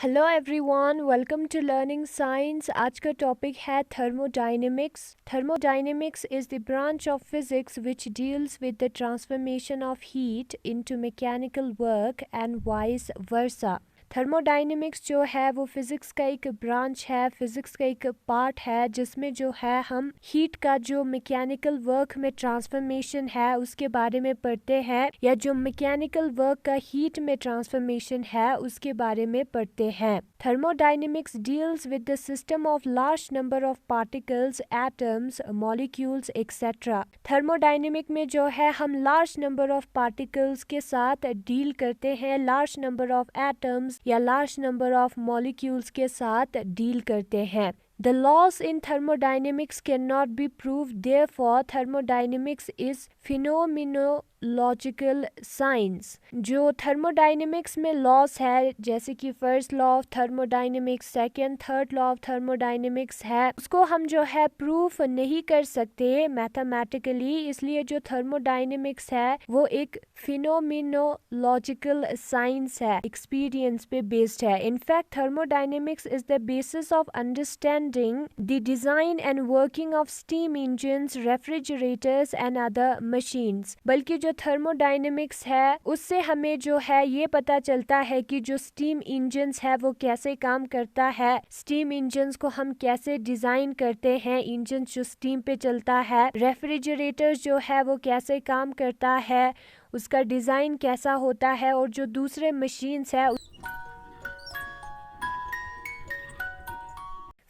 Hello everyone, welcome to learning science. आज का topic है thermodynamics. Thermodynamics is the branch of physics which deals with the transformation of heat into mechanical work and vice versa. Thermodynamics जो है वो physics का एक branch है, physics का एक पार्ट है जिसमें जो है हम हीट का जो मैकेनिकल वर्क में ट्रांसफॉर्मेशन है उसके बारे में पढ़ते हैं, या जो मैकेनिकल वर्क का हीट में ट्रांसफॉर्मेशन है उसके बारे में पढ़ते हैं। Thermodynamics deals with the system of large number of particles, atoms, molecules etcetera. Thermodynamic में जो है हम लार्ज नंबर ऑफ पार्टिकल्स के साथ डील करते हैं, लार्ज नंबर ऑफ एटम्स या लार्ज नंबर ऑफ मॉलिक्यूल्स के साथ डील करते हैं। The laws in thermodynamics cannot be proved, therefore thermodynamics is phenomenological science। जो थर्मोडायनेमिक्स में लॉस है, जैसे कि first law of thermodynamics, second, third law of thermodynamics है, उसको हम जो है प्रूफ नहीं कर सकते मैथमेटिकली, इसलिए जो थर्मोडायनेमिक्स है वो एक फिनोमिनोलॉजिकल साइंस है, एक्सपीरियंस पे बेस्ड है। In fact thermodynamics is the basis of understanding the design and working of steam engines, refrigerators and other machines। बल्कि जो थर्मोडायनेमिक्स है उससे हमें जो है ये पता चलता है कि जो स्टीम इंजन्स है वो कैसे काम करता है, स्टीम इंजन्स को हम कैसे डिजाइन करते हैं, इंजन जो स्टीम पे चलता है, रेफ्रिजरेटर्स जो है वो कैसे काम करता है, उसका डिजाइन कैसा होता है, और जो दूसरे मशीन्स है।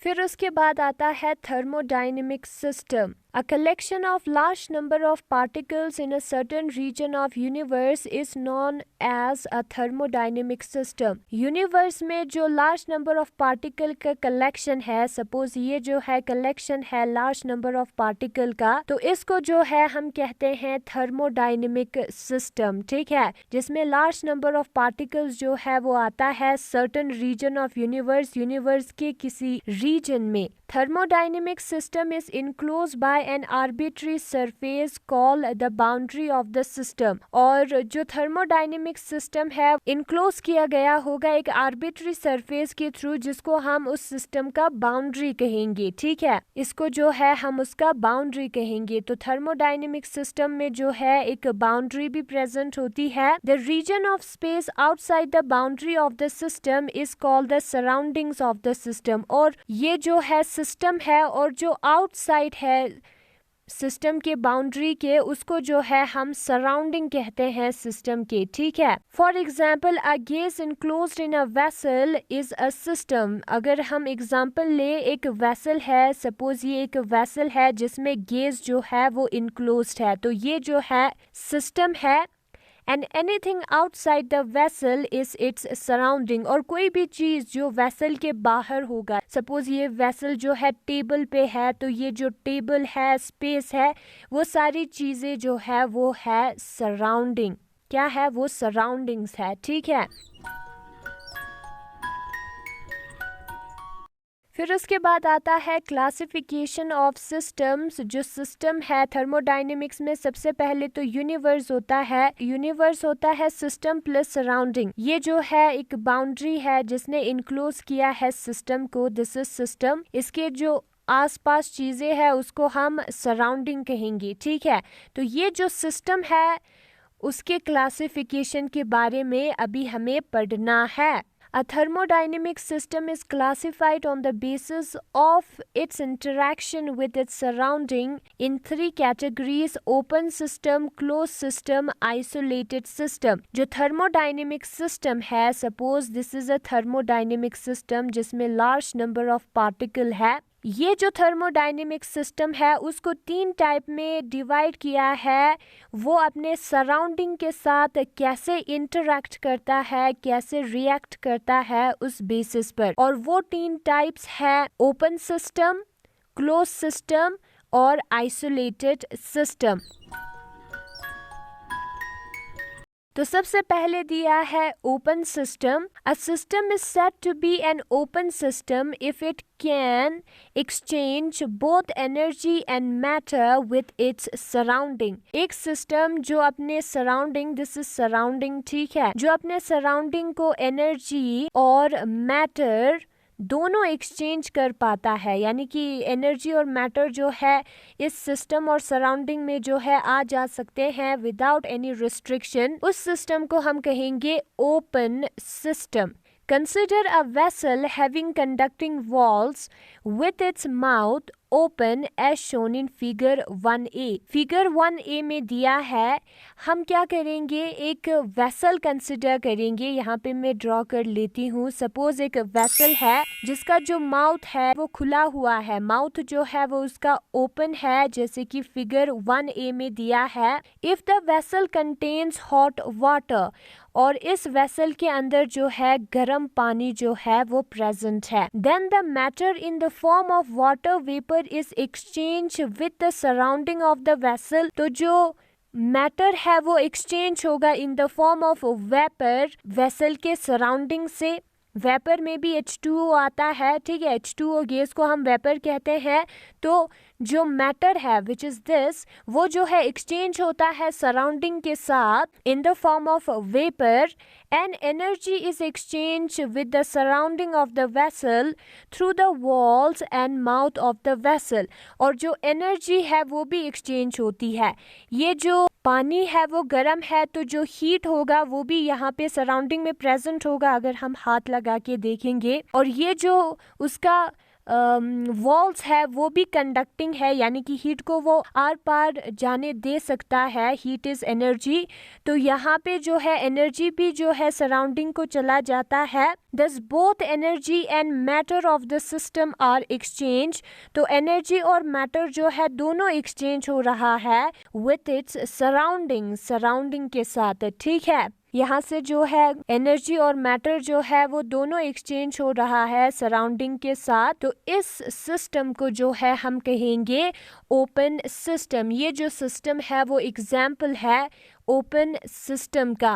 फिर उसके बाद आता है thermodynamic system. A collection of large number of particles in a certain region of universe is known as a thermodynamic system। Universe में जो लार्ज नंबर ऑफ पार्टिकल का कलेक्शन है, सपोज ये जो है कलेक्शन है लार्ज नंबर ऑफ पार्टिकल का, तो इसको जो है हम कहते हैं थर्मोडायनेमिक सिस्टम। ठीक है, जिसमें लार्ज नंबर ऑफ पार्टिकल्स जो है वो आता है certain region of universe, universe के किसी रीजन में। Thermodynamic system is enclosed by an arbitrary surface called the boundary of the system। और जो thermodynamic system है इनक्लोज किया गया होगा एक आर्बिट्री सरफेस के थ्रू, जिसको हम उस सिस्टम का बाउंड्री कहेंगे। ठीक है, इसको जो है हम उसका बाउंड्री कहेंगे। तो थर्मोडायनेमिक सिस्टम में जो है एक बाउंड्री भी प्रेजेंट होती है। The region of space outside the boundary of the system is called the surroundings of the system. और ये जो है सिस्टम है और जो आउटसाइड है सिस्टम के बाउंड्री के, उसको जो है हम सराउंडिंग कहते हैं सिस्टम के। ठीक है, for example a gas enclosed in a vessel is a system. अगर हम एग्जाम्पल ले, एक वेसल है, सपोज ये एक वेसल है जिसमें गैस जो है वो इनक्लोज्ड है, तो ये जो है सिस्टम है। And anything outside the vessel is its surrounding. और कोई भी चीज जो वेसल के बाहर होगा, सपोज ये वेसल जो है टेबल पे है, तो ये जो टेबल है, स्पेस है, वो सारी चीजें जो है वो है सराउंडिंग। क्या है वो? सराउंडिंग्स है। ठीक है, फिर उसके बाद आता है क्लासिफिकेशन ऑफ सिस्टम्स। जो सिस्टम है थर्मोडायनेमिक्स में, सबसे पहले तो यूनिवर्स होता है। यूनिवर्स होता है सिस्टम प्लस सराउंडिंग। ये जो है एक बाउंड्री है जिसने इनक्लोज किया है सिस्टम को, दिस इज सिस्टम। इसके जो आसपास चीजें हैं उसको हम सराउंडिंग कहेंगे। ठीक है, तो ये जो सिस्टम है उसके क्लासिफिकेशन के बारे में अभी हमें पढ़ना है। A thermodynamic system is classified on the basis of its interaction with its surrounding in three categories: open system, closed system, isolated system। जो thermodynamic system है, suppose this is a thermodynamic system जिसमें large number of particle है। ये जो thermodynamic system है उसको तीन type में डिवाइड किया है। वो अपने सराउंडिंग के साथ कैसे इंटरैक्ट करता है, कैसे रिएक्ट करता है, उस बेसिस पर। और वो तीन टाइप्स है ओपन सिस्टम, क्लोज सिस्टम और आइसोलेटेड सिस्टम। तो सबसे पहले दिया है open system. A system is said to be an open system if it can exchange both energy and matter with its surrounding. एक सिस्टम जो अपने सराउंडिंग, दिस इज सराउंडिंग, ठीक है, जो अपने सराउंडिंग को एनर्जी और मैटर दोनों एक्सचेंज कर पाता है, यानी कि एनर्जी और मैटर जो है इस सिस्टम और सराउंडिंग में जो है आ जा सकते हैं विदाउट एनी रिस्ट्रिक्शन, उस सिस्टम को हम कहेंगे open system. Consider a vessel having conducting walls with its mouth open as shown in figure 1a. Figure 1a में दिया है, हम क्या करेंगे, एक वेसल कंसिडर करेंगे. यहाँ पे मैं ड्रॉ कर लेती हूँ. सपोज एक वेसल है जिसका जो माउथ है वो खुला हुआ है, माउथ जो है वो उसका ओपन है, जैसे कि फिगर 1a में दिया है. If the vessel contains hot water, और इस वेसल के अंदर जो है गर्म पानी जो है वो प्रेजेंट है, then the matter in the form of water vapour is exchange with the surrounding of the vessel. तो जो मैटर है वो एक्सचेंज होगा in the form of vapour vessel के सराउंडिंग से. वेपर में भी H2O आता है, ठीक है, H2O गैस को हम वेपर कहते हैं. तो जो मैटर है विच इज दिस, वो जो है एक्सचेंज होता है सराउंडिंग के साथ इन the form of vapour, and energy is exchange with the surrounding of the vessel through the walls and mouth of the vessel. और जो एनर्जी है वो भी एक्सचेंज होती है. ये जो पानी है वो गर्म है, तो जो हीट होगा वो भी यहाँ पे सराउंडिंग में प्रेजेंट होगा अगर हम हाथ लगा के देखेंगे. और ये जो उसका वॉल्स है वो भी कंडक्टिंग है, यानी कि हीट को वो आर पार जाने दे सकता है. हीट इज एनर्जी, तो यहाँ पे जो है एनर्जी भी जो है सराउंडिंग को चला जाता है. Thus both energy and matter of the system are exchange. तो एनर्जी और मैटर जो है दोनों एक्सचेंज हो रहा है with its surrounding, सराउंडिंग के साथ, ठीक है. यहाँ से जो है एनर्जी और मैटर जो है वो दोनों एक्सचेंज हो रहा है सराउंडिंग के साथ. तो इस सिस्टम को जो है हम कहेंगे ओपन सिस्टम. ये जो सिस्टम है वो एग्जाम्पल है ओपन सिस्टम का.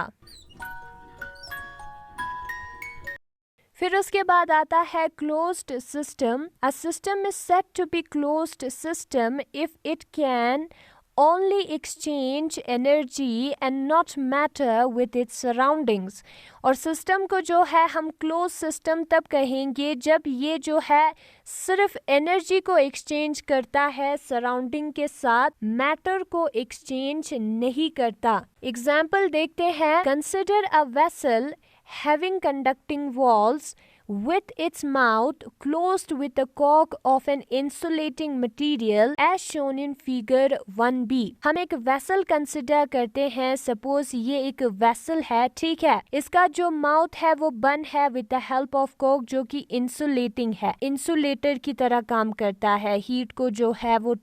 फिर उसके बाद आता है closed system. A system is said to be closed system if it can only exchange energy and not matter with its surroundings. और सिस्टम को जो है हम क्लोज सिस्टम तब कहेंगे जब ये जो है सिर्फ एनर्जी को एक्सचेंज करता है सराउंडिंग के साथ, मैटर को एक्सचेंज नहीं करता. एग्जाम्पल देखते हैं. Consider a vessel having conducting walls with its mouth closed with the cork of an insulating material as shown in figure 1b. हम एक वेसल कंसिडर करते हैं. सपोज ये एक वेसल है, ठीक है, इसका जो माउथ है वो बंद है with the help of cork, जो कि इंसुलेटिंग है, इंसुलेटर की तरह काम करता है, हीट को जो है वो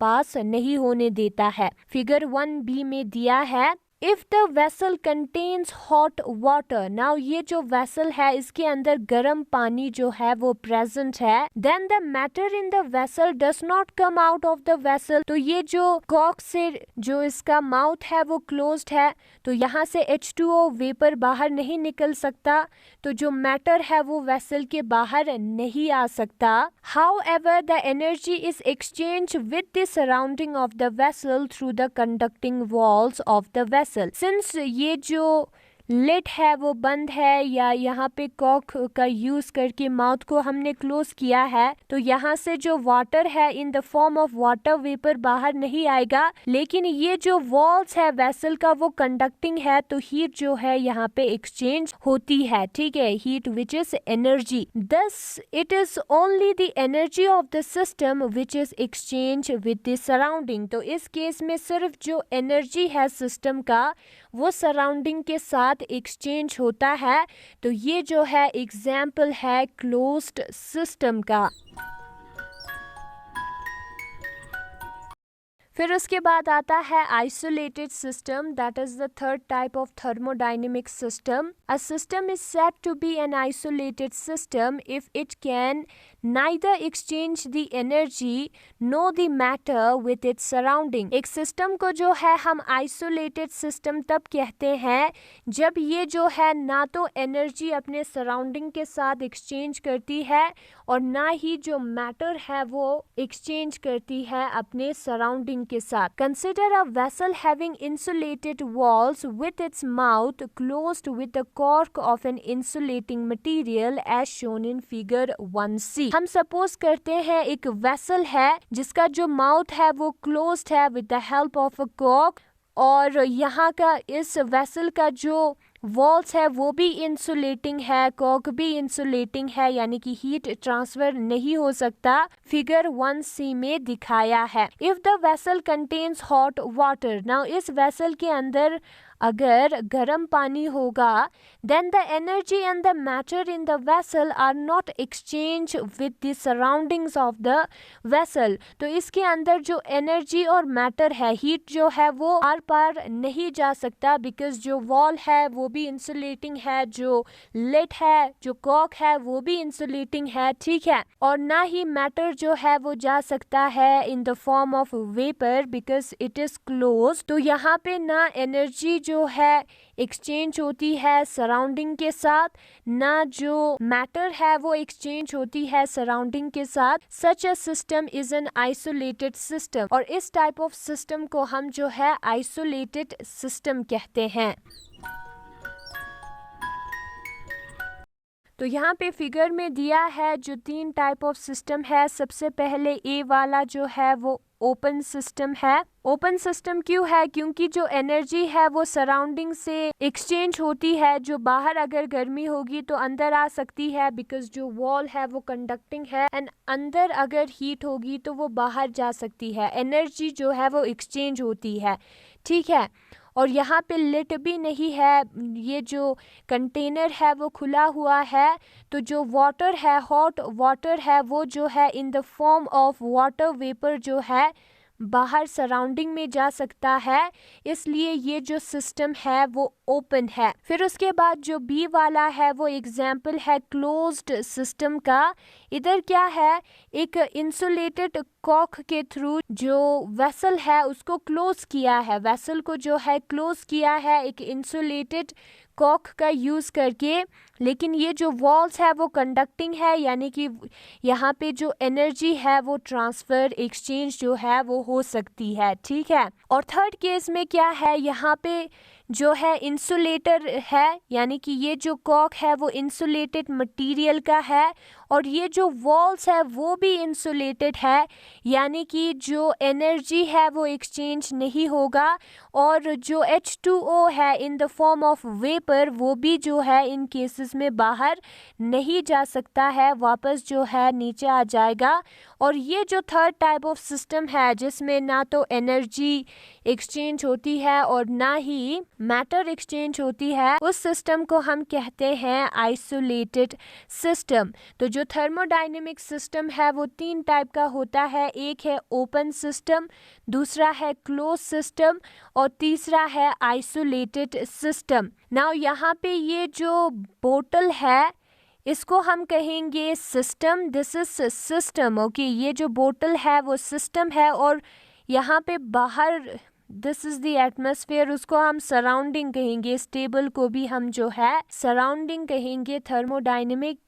पास नहीं होने देता है. फिगर 1b में दिया है If the vessel contains hot water, now ये जो vessel है इसके अंदर गर्म पानी जो है वो present है, then the matter in the vessel does not come out of the vessel. तो ये जो cork से जो इसका mouth है वो closed है, तो यहाँ से H2O vapor बाहर नहीं निकल सकता, तो जो matter है वो vessel के बाहर नहीं आ सकता. However, the energy is exchanged with the surrounding of the vessel through the conducting walls of the vessel. Since ये जो लिड है वो बंद है, या यहाँ पे कॉक का यूज करके माउथ को हमने क्लोज किया है, तो यहाँ से जो वाटर है इन the form of water vapour बाहर नहीं आएगा. लेकिन ये जो वॉल्स है वेसल का वो कंडक्टिंग है, तो हीट जो है यहाँ पे एक्सचेंज होती है, ठीक है, heat which is energy. Thus it is only the energy of the system which is exchange with the surrounding. तो इस केस में सिर्फ जो एनर्जी है सिस्टम का वो सराउंडिंग के साथ एक्सचेंज होता है. तो ये जो है एग्जाम्पल है क्लोज्ड सिस्टम का. फिर उसके बाद आता है isolated system, that is the third type of thermodynamic system. A system is said to be an isolated system if it can neither exchange the energy nor the matter with its surrounding. एक system को जो है हम isolated system तब कहते हैं जब ये जो है ना तो एनर्जी अपने सराउंडिंग के साथ एक्सचेंज करती है और ना ही जो मैटर है वो एक्सचेंज करती है अपने सराउंडिंग के साथ. Consider a vessel having insulated walls with its mouth closed with the cork of an insulating material as shown in figure 1C. हम सपोज करते हैं एक वेसल है जिसका जो माउथ है वो क्लोज्ड है with the help of a cork, और यहाँ का इस वेसल का जो वॉल्स है वो भी इंसुलेटिंग है, कॉर्क भी इंसुलेटिंग है, यानी कि हीट ट्रांसफर नहीं हो सकता. फिगर 1C में दिखाया है. If the vessel contains hot water, now इस वेसल के अंदर अगर गर्म पानी होगा, then the energy and the matter in the vessel are not exchange with the surroundings of the vessel. तो इसके अंदर जो एनर्जी और मैटर है, हीट जो है वो आर पार नहीं जा सकता, बिकॉज जो वॉल है वो भी इंसुलेटिंग है, जो लिड है, जो कॉर्क है वो भी इंसुलेटिंग है, ठीक है. और ना ही मैटर जो है वो जा सकता है इन the form of vapour because it is close. तो यहाँ पे ना एनर्जी जो है एक्सचेंज होती है सराउंडिंग के साथ, ना जो मैटर है वो एक्सचेंज होती है सराउंडिंग के साथ. Such a system is an isolated system, और इस टाइप ऑफ सिस्टम को हम जो है आइसोलेटेड सिस्टम कहते हैं. तो यहाँ पे फिगर में दिया है जो 3 टाइप ऑफ सिस्टम है. सबसे पहले ए वाला जो है वो ओपन सिस्टम है. ओपन सिस्टम क्यों है? क्योंकि जो एनर्जी है वो सराउंडिंग से एक्सचेंज होती है. जो बाहर अगर गर्मी होगी तो अंदर आ सकती है बिकॉज जो वॉल है वो कंडक्टिंग है, एंड अंदर अगर हीट होगी तो वो बाहर जा सकती है. एनर्जी जो है वो एक्सचेंज होती है, ठीक है. और यहाँ पे लिट भी नहीं है, ये जो कंटेनर है वो खुला हुआ है. तो जो वाटर है, हॉट वाटर है, वो जो है इन the form of water vapour जो है बाहर सराउंडिंग में जा सकता है, इसलिए ये जो सिस्टम है वो ओपन है. फिर उसके बाद जो बी वाला है वो एग्जाम्पल है क्लोज्ड सिस्टम का. इधर क्या है, एक इंसुलेटेड कॉर्क के थ्रू जो वेसल है उसको क्लोज किया है, वेसल को जो है क्लोज किया है एक इंसुलेटेड कॉर्क का यूज करके. लेकिन ये जो वॉल्स है वो कंडक्टिंग है, यानी कि यहाँ पे जो एनर्जी है वो ट्रांसफर एक्सचेंज जो है वो हो सकती है, ठीक है. और थर्ड केस में क्या है, यहाँ पे जो है इंसुलेटर है, यानी कि ये जो कॉर्क है वो इंसुलेटेड मटेरियल का है, और ये जो वॉल्स है वो भी इंसुलेटेड है, यानी कि जो एनर्जी है वो एक्सचेंज नहीं होगा. और जो H2O है इन द फॉर्म ऑफ वेपर वो भी जो है इन केसेस में बाहर नहीं जा सकता है, वापस जो है नीचे आ जाएगा. और ये जो थर्ड टाइप ऑफ सिस्टम है जिसमें ना तो एनर्जी एक्सचेंज होती है और ना ही मैटर एक्सचेंज होती है, उस सिस्टम को हम कहते हैं आइसोलेटेड सिस्टम. तो जो थर्मोडायनेमिक सिस्टम है वो 3 टाइप का होता है. एक है ओपन सिस्टम, दूसरा है क्लोज सिस्टम, और तीसरा है आइसोलेटेड सिस्टम. नाउ यहाँ पे ये जो बोतल है इसको हम कहेंगे system. This is system, okay. ये जो बोतल है वो सिस्टम है, और यहाँ पे बाहर दिस इज द एटमॉस्फेयर, उसको हम सराउंडिंग कहेंगे. स्टेबल को भी हम जो है सराउंडिंग कहेंगे थर्मोडायनेमिक